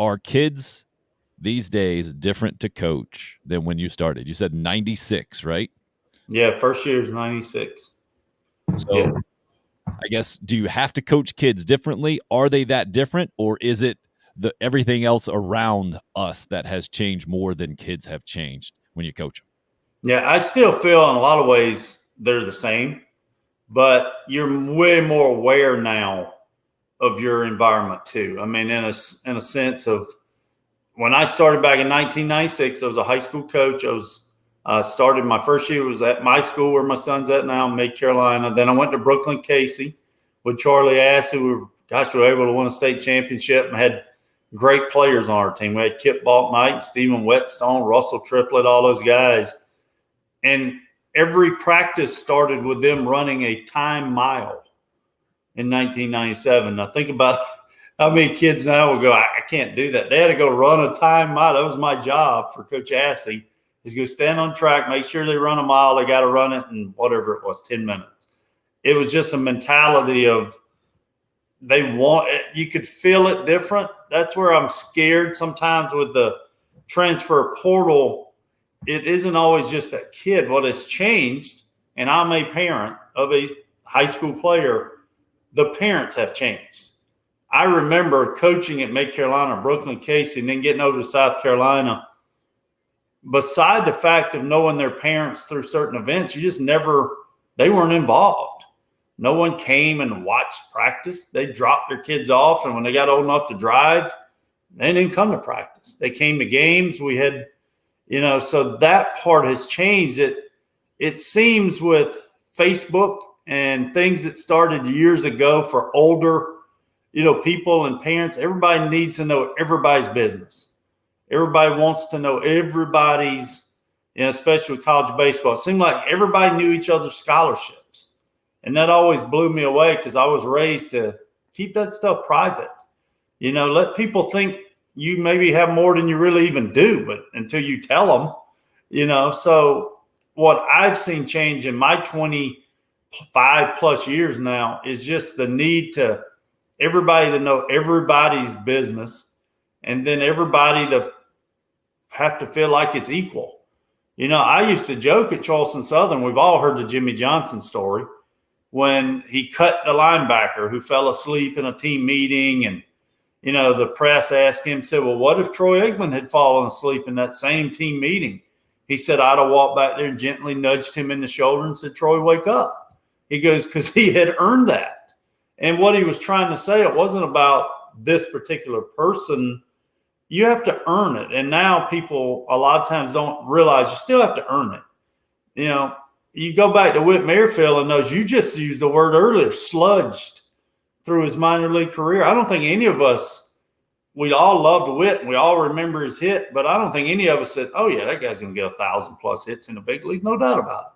Are kids these days different to coach than when you started? You said 96, right? Yeah, first year was 96. So Yeah. I guess, do you have to coach kids differently? Are they that different, or is it the everything else around us that has changed more than kids have changed when you coach them? Yeah, I still feel in a lot of ways they're the same, but you're way more aware now of your environment too. I mean, in a sense of when I started back in 1996, I was a high school coach. I was started my first year was at my school where my son's at now, in Mid Carolina. Then I went to Brooklyn Casey with Charlie Ass, who we were able to win a state championship and had great players on our team. We had Kip Balknight, Stephen Whetstone, Russell Triplett, all those guys. And every practice started with them running a time mile in 1997. Now think about how many kids now will go, I can't do that. They had to go run a time mile. That was my job for Coach Assey, is go stand on track, make sure they run a mile. They got to run it in whatever it was, 10 minutes. It was just a mentality of they want it. You could feel it different. That's where I'm scared sometimes with the transfer portal. It isn't always just that kid. What has changed, and I'm a parent of a high school player, the parents have changed. I remember coaching at Mid Carolina, Brooklyn Casey, and then getting over to South Carolina. Beside the fact of knowing their parents through certain events, they weren't involved. No one came and watched practice. They dropped their kids off, and when they got old enough to drive, they didn't come to practice. They came to games. We had, so that part has changed. It seems with Facebook and things that started years ago for older, people and parents, everybody needs to know everybody's business. Everybody wants to know everybody's, especially with college baseball. It seemed like everybody knew each other's scholarships. And that always blew me away because I was raised to keep that stuff private. Let people think you maybe have more than you really even do, but until you tell them, So what I've seen change in my 25 plus years now is just the need to everybody to know everybody's business, and then everybody to have to feel like it's equal. I used to joke at Charleston Southern. We've all heard the Jimmy Johnson story when he cut the linebacker who fell asleep in a team meeting, and the press asked him, said, well, what if Troy Aikman had fallen asleep in that same team meeting? He said, I'd have walked back there and gently nudged him in the shoulder and said, Troy, wake up. He goes, because he had earned that. And what he was trying to say, it wasn't about this particular person. You have to earn it. And now people a lot of times don't realize you still have to earn it. You go back to Whit Merrifield and those, you just used the word earlier, sludged through his minor league career. I don't think any of us, we all loved Whit and we all remember his hit, but I don't think any of us said, oh yeah, that guy's going to get 1,000+ hits in the big leagues. No doubt about it.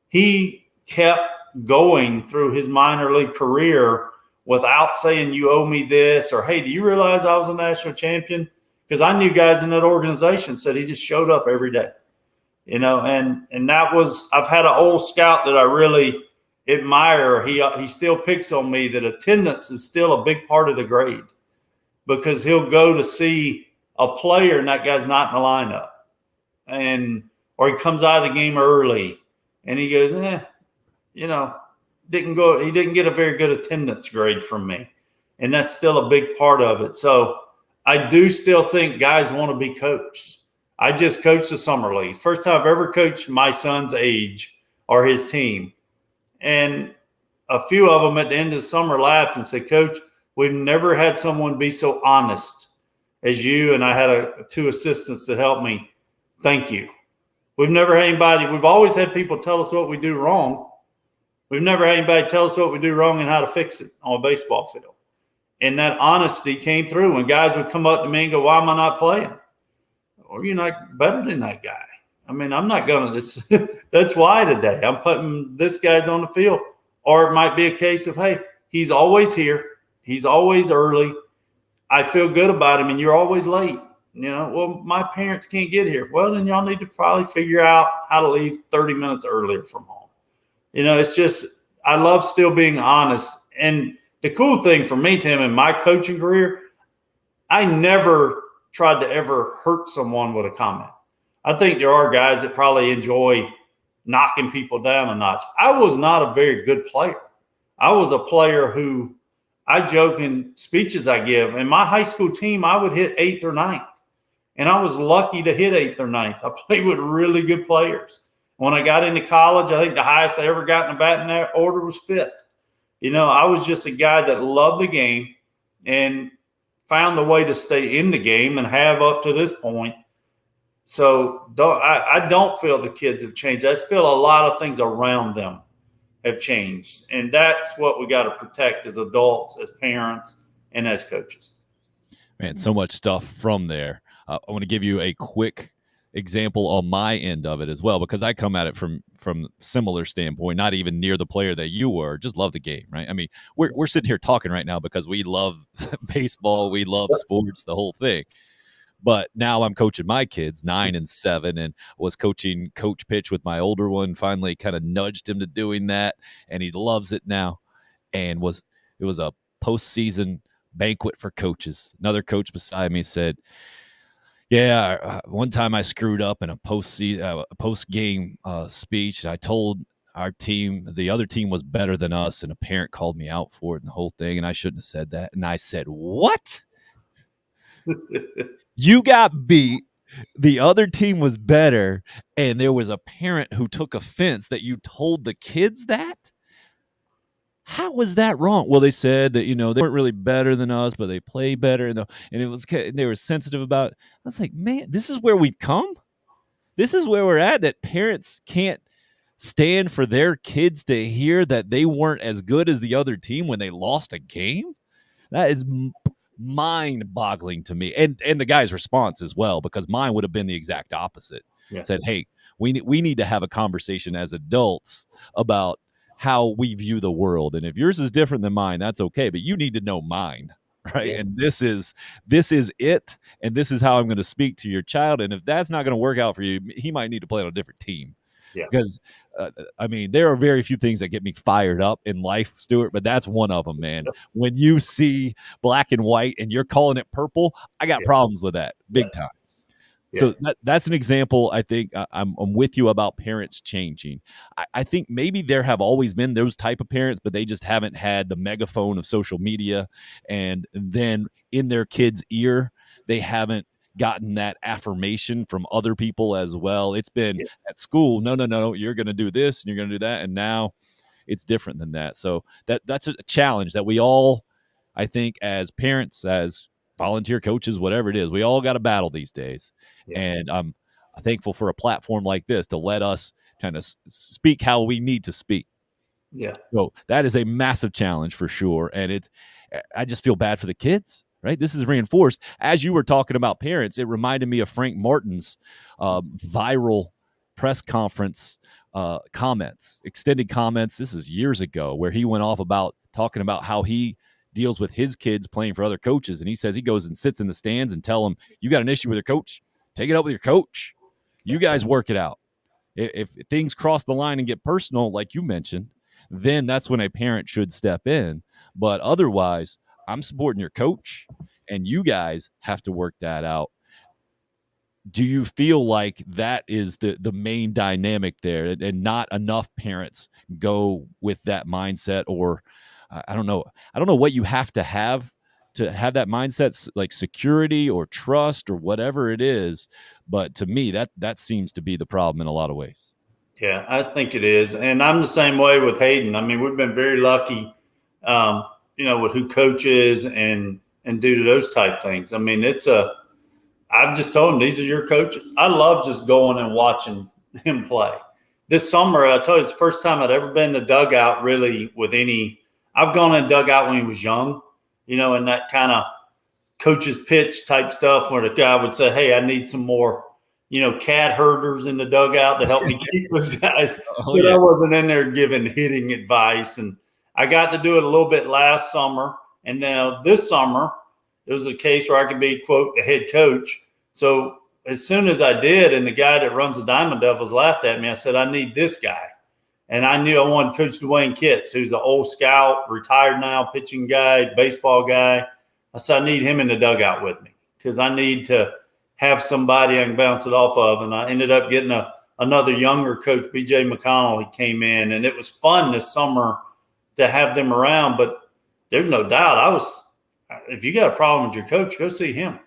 He kept going through his minor league career without saying, you owe me this, or, hey, do you realize I was a national champion? Because I knew guys in that organization said he just showed up every day, and that was, I've had an old scout that I really admire. He still picks on me that attendance is still a big part of the grade, because he'll go to see a player and that guy's not in the lineup, or he comes out of the game early and he goes, he didn't get a very good attendance grade from me. And that's still a big part of it. So I do still think guys want to be coached. I just coached the summer leagues. First time I've ever coached my son's age or his team. And a few of them at the end of the summer laughed and said, Coach, we've never had someone be so honest as you. And I had two assistants that helped me. Thank you. We've never had anybody. We've always had people tell us what we do wrong. We've never had anybody tell us what we do wrong and how to fix it on a baseball field. And that honesty came through when guys would come up to me and go, why am I not playing? Or you're not better than that guy. I mean, I'm not going to – that's why today I'm putting this guy's on the field. Or it might be a case of, hey, he's always here. He's always early. I feel good about him, and you're always late. Well, my parents can't get here. Well, then y'all need to probably figure out how to leave 30 minutes earlier from home. It's just – I love still being honest. And the cool thing for me, Tim, in my coaching career, I never tried to ever hurt someone with a comment. I think there are guys that probably enjoy knocking people down a notch. I was not a very good player. I was a player who I joke in speeches I give. In my high school team, I would hit 8th or 9th. And I was lucky to hit 8th or 9th. I played with really good players. When I got into college, I think the highest I ever got in the batting order was 5th. I was just a guy that loved the game and found a way to stay in the game and have up to this point. So I don't feel the kids have changed. I just feel a lot of things around them have changed. And that's what we got to protect as adults, as parents, and as coaches. Man, so much stuff from there. I want to give you a quick example on my end of it as well, because I come at it from similar standpoint, not even near the player that you were, just love the game, right? I mean, we're sitting here talking right now because we love baseball, we love sports, the whole thing. But now I'm coaching my kids, 9 and 7, and was coaching coach pitch with my older one. Finally kind of nudged him to doing that, and he loves it now. And it was a postseason banquet for coaches. Another coach beside me said, yeah, one time I screwed up in a post-game speech. I told our team the other team was better than us, and a parent called me out for it and the whole thing, and I shouldn't have said that. And I said, what? You got beat. The other team was better, and there was a parent who took offense that you told the kids that? How was that wrong? Well, they said that, they weren't really better than us, but they play better. And they were sensitive about it. I was like, man, this is where we've come. This is where we're at, that parents can't stand for their kids to hear that they weren't as good as the other team when they lost a game. That is mind-boggling to me. And the guy's response as well, because mine would have been the exact opposite. Yeah. Said, hey, we need to have a conversation as adults about how we view the world. And if yours is different than mine, that's okay, but you need to know mine, right? Yeah. And this is it, and this is how I'm going to speak to your child. And if that's not going to work out for you, he might need to play on a different team. Yeah. Because I mean, there are very few things that get me fired up in life, Stuart, but that's one of them, man. When you see black and white and you're calling it purple, I got problems with that big time. So that's an example. I think I'm with you about parents changing. I think maybe there have always been those type of parents, but they just haven't had the megaphone of social media, and then in their kids' ear, they haven't gotten that affirmation from other people as well. It's been at school, no, you're going to do this and you're going to do that, and now it's different than that. So that's a challenge that we all, I think, as parents, as volunteer coaches, whatever it is, we all got to battle these days. Yeah. And I'm thankful for a platform like this to let us kind of speak how we need to speak. Yeah. So that is a massive challenge for sure. And I just feel bad for the kids, right? This is reinforced. As you were talking about parents, it reminded me of Frank Martin's viral press conference comments, extended comments. This is years ago, where he went off about talking about how he deals with his kids playing for other coaches. And he says he goes and sits in the stands and tell them, you got an issue with your coach, take it up with your coach. You guys work it out. If things cross the line and get personal, like you mentioned, then that's when a parent should step in. But otherwise, I'm supporting your coach, and you guys have to work that out. Do you feel like that is the main dynamic there, and not enough parents go with that mindset? Or I don't know what you have to have that mindset, like security or trust or whatever it is. But to me, that seems to be the problem in a lot of ways. Yeah, I think it is. And I'm the same way with Hayden. I mean, we've been very lucky, with who coaches and do those type things. I mean, I've just told him, these are your coaches. I love just going and watching him play. This summer, I told you, it's the first time I'd ever been in the dugout really with I've gone in the dugout when he was young, and that kind of coach's pitch type stuff where the guy would say, hey, I need some more, cat herders in the dugout to help me keep those guys. But I wasn't in there giving hitting advice. And I got to do it a little bit last summer. And now this summer, it was a case where I could be, quote, the head coach. So as soon as I did, and the guy that runs the Diamond Devils laughed at me, I said, I need this guy. And I knew I wanted Coach Dwayne Kitts, who's an old scout, retired now, pitching guy, baseball guy. I said, I need him in the dugout with me. because I need to have somebody I can bounce it off of. And I ended up getting another younger coach, BJ McConnell. He came in, and it was fun this summer to have them around. But there's no doubt if you got a problem with your coach, go see him.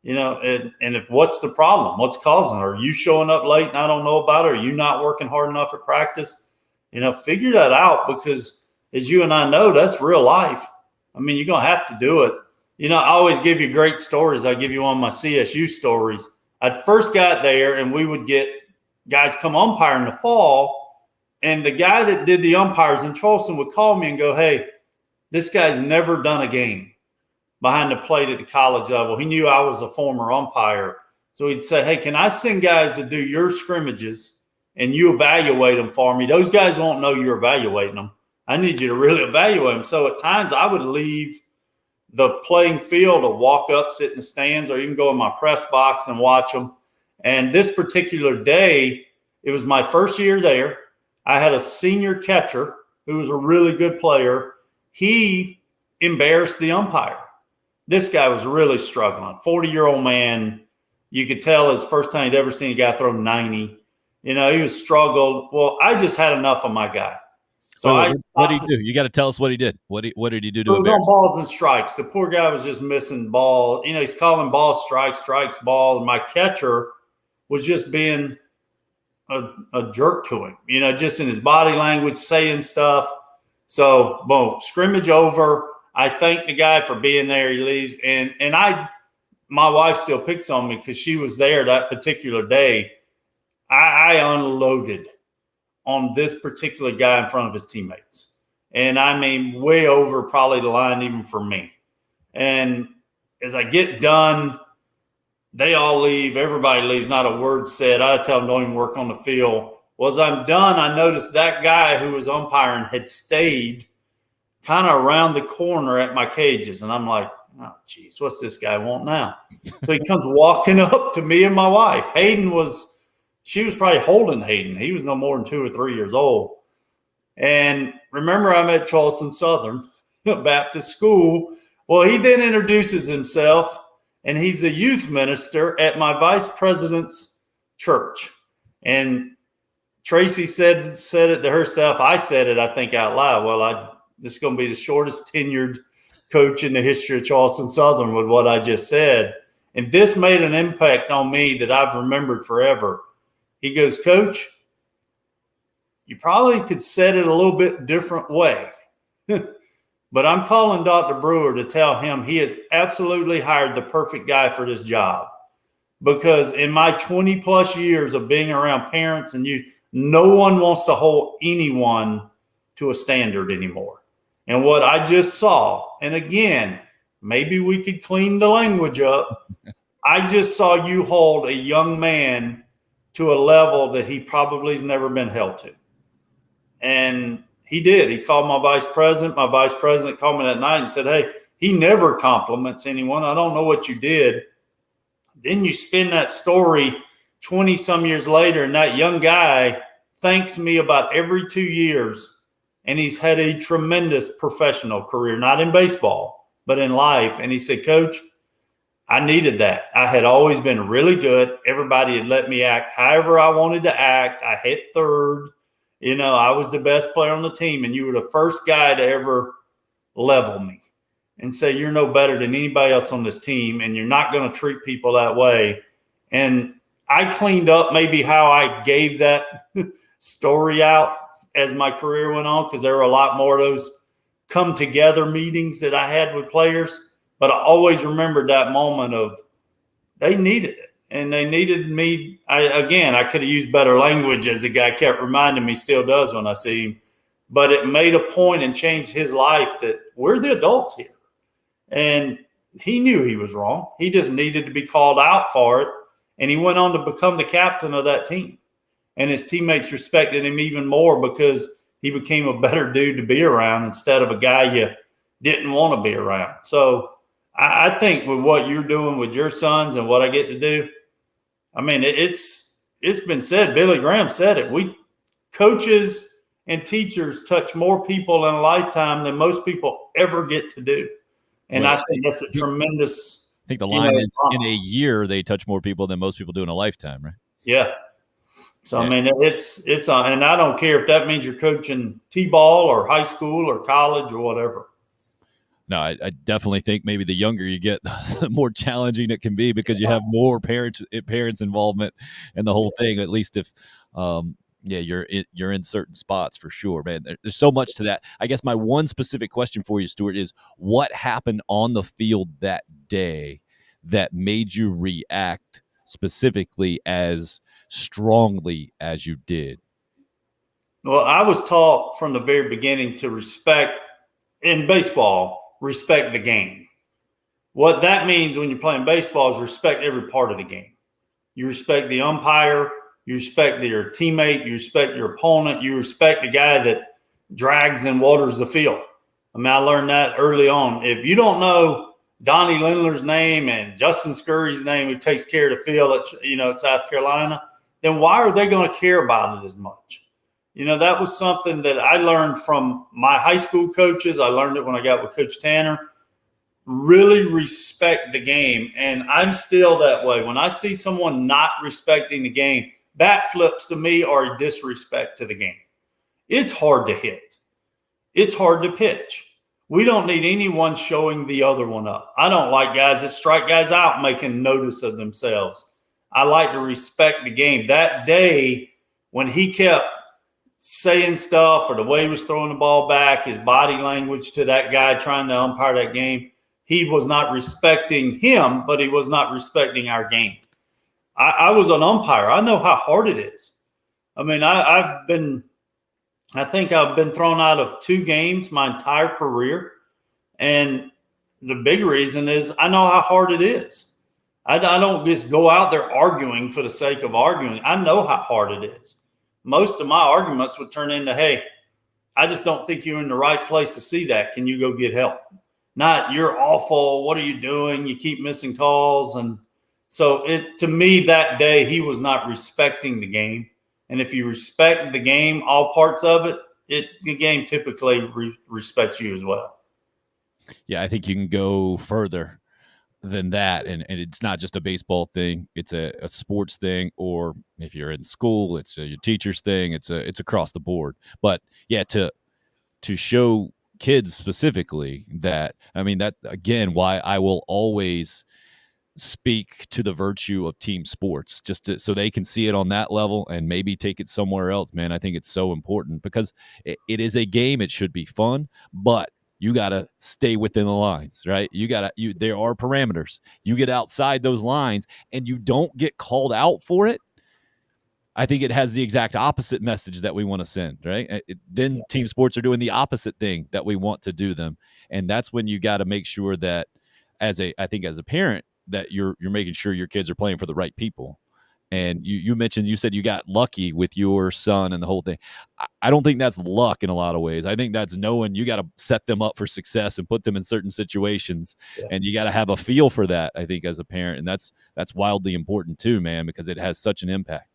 And if what's the problem? What's causing it? Are you showing up late and I don't know about it? Are you not working hard enough at practice? Figure that out, because as you and I know, that's real life. I mean, you're going to have to do it. I always give you great stories. I give you one of my CSU stories. I first got there, and we would get guys come umpire in the fall, and the guy that did the umpires in Charleston would call me and go, "Hey, this guy's never done a game behind the plate at the college level." He knew I was a former umpire. So he'd say, "Hey, can I send guys to do your scrimmages and you evaluate them for me? Those guys won't know you're evaluating them. I need you to really evaluate them." So at times I would leave the playing field to walk up, sit in the stands, or even go in my press box and watch them. And this particular day, it was my first year there. I had a senior catcher who was a really good player. He embarrassed the umpire. This guy was really struggling. 40-year-old man. You could tell his first time he'd ever seen a guy throw 90. He was struggled. Well, I just had enough of my guy. So what did he do? You got to tell us what he did. What did he do to embarrass? It was on embarrass? balls and strikes. The poor guy was just missing balls. He's calling balls strikes, strikes, ball. And my catcher was just being a jerk to him, just in his body language, saying stuff. So, boom, scrimmage over. I thank the guy for being there. He leaves. And my wife still picks on me because she was there that particular day. I unloaded on this particular guy in front of his teammates. And I mean, way over probably the line even for me. And as I get done, they all leave. Everybody leaves. Not a word said. I tell them don't even work on the field. Well, as I'm done, I noticed that guy who was umpiring had stayed kind of around the corner at my cages. And I'm like, "Oh, geez, what's this guy want now?" So he comes walking up to me and my wife. She was probably holding Hayden. He was no more than 2 or 3 years old. And remember, I'm at Charleston Southern Baptist School. Well, he then introduces himself, and he's a youth minister at my vice president's church. And Tracy said it to herself. I said it, I think, out loud. Well, this is going to be the shortest tenured coach in the history of Charleston Southern with what I just said. And this made an impact on me that I've remembered forever. He goes, "Coach, you probably could set it a little bit different way. But I'm calling Dr. Brewer to tell him he has absolutely hired the perfect guy for this job. Because in my 20 plus years of being around parents and youth, no one wants to hold anyone to a standard anymore. And what I just saw, and again, maybe we could clean the language up. I just saw you hold a young man to a level that he probably has never been held to." And he did. He called my vice president. My vice president called me that night and said, "Hey, he never compliments anyone. I don't know what you did." Then you spin that story 20 some years later, and that young guy thanks me about every 2 years. And he's had a tremendous professional career, not in baseball, but in life. And he said, "Coach, I needed that. I had always been really good. Everybody had let me act however I wanted to act. I hit third. I was the best player on the team. And you were the first guy to ever level me and say, you're no better than anybody else on this team. And you're not going to treat people that way." And I cleaned up maybe how I gave that story out as my career went on, because there were a lot more of those come together meetings that I had with players. But I always remembered that moment of they needed it, and they needed me. I could have used better language, as the guy kept reminding me, still does when I see him. But it made a point and changed his life that we're the adults here. And he knew he was wrong. He just needed to be called out for it. And he went on to become the captain of that team. And his teammates respected him even more because he became a better dude to be around instead of a guy you didn't want to be around. So I think with what you're doing with your sons and what I get to do, I mean, it's been said, Billy Graham said it. We coaches and teachers touch more people in a lifetime than most people ever get to do. And I think that's a tremendous think the You line know, is in a year they touch more people than most people do in a lifetime, right? yeah. So Yeah. I mean, it's and I don't care if that means you're coaching t-ball or high school or college or whatever. No, I definitely think maybe the younger you get, the more challenging it can be because you have more parents involvement in the whole thing. At least if, yeah, you're in certain spots for sure, man. There's so much to that. I guess my one specific question for you, Stuart, is what happened on the field that day that made you react specifically as strongly as you did? Well, I was taught from the very beginning to respect in baseball, respect the game. What that means when you're playing baseball is respect every part of the game. You respect the umpire, you respect your teammate, you respect your opponent, you respect the guy that drags and waters the field. I mean, I learned that early on. If you don't know Donnie Lindler's name and Justin Scurry's name, who takes care of the field at South Carolina, then why are they going to care about it as much? That was something that I learned from my high school coaches. I learned it when I got with Coach Tanner. Really respect the game. And I'm still that way. When I see someone not respecting the game, bat flips to me are a disrespect to the game. It's hard to hit. It's hard to pitch. We don't need anyone showing the other one up. I don't like guys that strike guys out making notice of themselves. I like to respect the game. That day when he kept saying stuff or the way he was throwing the ball back, his body language to that guy trying to umpire that game, he was not respecting him, but he was not respecting our game. I was an umpire. I know how hard it is. I mean, I think I've been thrown out of 2 games my entire career. And the big reason is I know how hard it is. I don't just go out there arguing for the sake of arguing. I know how hard it is. Most of my arguments would turn into, hey, I just don't think you're in the right place to see that. Can you go get help? Not, you're awful. What are you doing? You keep missing calls. And so to me that day, he was not respecting the game. And if you respect the game, all parts of it, the game typically respects you as well. Yeah, I think you can go further than that, and it's not just a baseball thing. It's a sports thing, or if you're in school, it's your teacher's thing. It's across the board. But yeah, to show kids specifically that, I mean, that again, why I will always speak to the virtue of team sports so they can see it on that level and maybe take it somewhere else, man. I think it's so important because it is a game. It should be fun, but you got to stay within the lines, right? There are parameters. You get outside those lines and you don't get called out for it, I think it has the exact opposite message that we want to send, right? Then team sports are doing the opposite thing that we want to do them. And that's when you got to make sure that as a parent, that you're making sure your kids are playing for the right people. And you said you got lucky with your son and the whole thing. I don't think that's luck in a lot of ways. I think that's knowing you got to set them up for success and put them in certain situations. Yeah. And you got to have a feel for that, I think, as a parent. And that's wildly important too, man, because it has such an impact.